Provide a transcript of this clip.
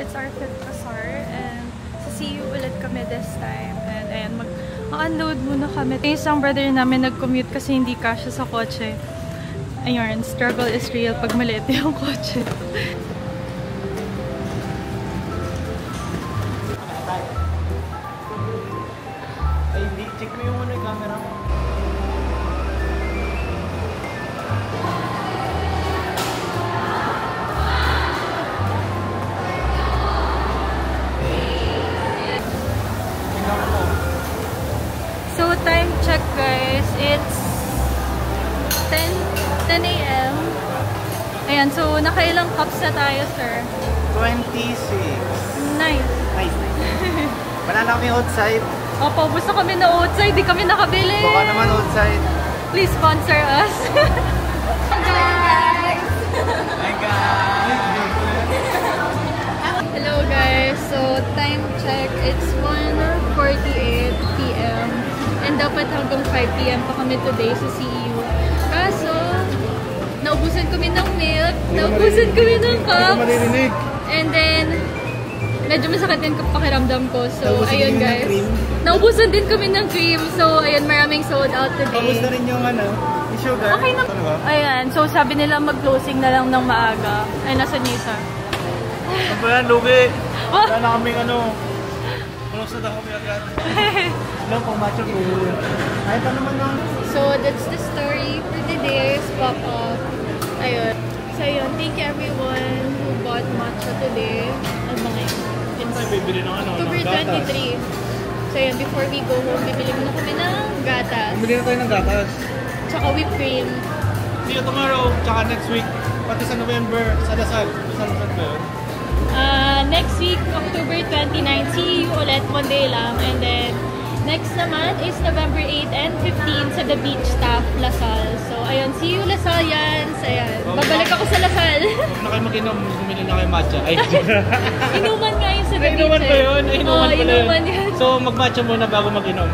it's our 5th kasar and sa CU ulit kami this time. And ayan, mag-unload muna kami. Yung isang brother namin nag-commute kasi hindi kasya sa kotse. Ayun, struggle is real pag maliit yung kotse. Ay, hindi. Check mo yung muna yung camera mo. So, time check guys. It's 10 a.m. Ayan, so nakailang cups na tayo, sir? 26. Nice. Nice. Wala na kami outside. Opo, gusto kami na outside. Di kami nakabili. Baka naman outside. Please sponsor us. Guys! Hi guys! Hello guys. So, time check. It's 1:48 p.m. And dapat hanggang 5 p.m. pa kami today sa CEU. Kaso, naubusan kami ng milk. Naubusan kami ng cups. And then, medyo masakit din pakiramdam ko. So, ayun guys. Naubusan din kami ng cream. So, ayun, maraming sold out today. Tapos na rin yung sugar. Okay na. Ayan, so sabi nila mag-closing na lang ng maaga. Ay, nasa Nisa. Ano ba yan, Lugi? Wala na kaming close na daw kami agad. Alam pang macho ko. Ay, pa naman lang. So, that's the story for today's pop-up. Ayun. So, ayun. Thank you everyone who bought matcha today. Ang mga yun. Ay, bibili ng October 23. So, ayun. Before we go home, bibili muna kami ng gatas. Bibili na tayo ng gatas. Tsaka whipped cream. See you tomorrow, tsaka next week. Pati sa November, sa Dasal. Sa Dasal ba yun? Next week, October 29, see you ulit, one day lang. And then, next naman is November 8 and 15 sa The Beach Staff, Lasal. So, ayun, see you Lasalians. Ayan, babalik ako sa Lasal. Huwag na kayo mag-inom, bumili na kayo matcha. Ay, Inuman nga yun sa The Beach. Inuman ba yun? Ay, inuman pala inuman yun. So, mag-matcha muna bago mag-inom.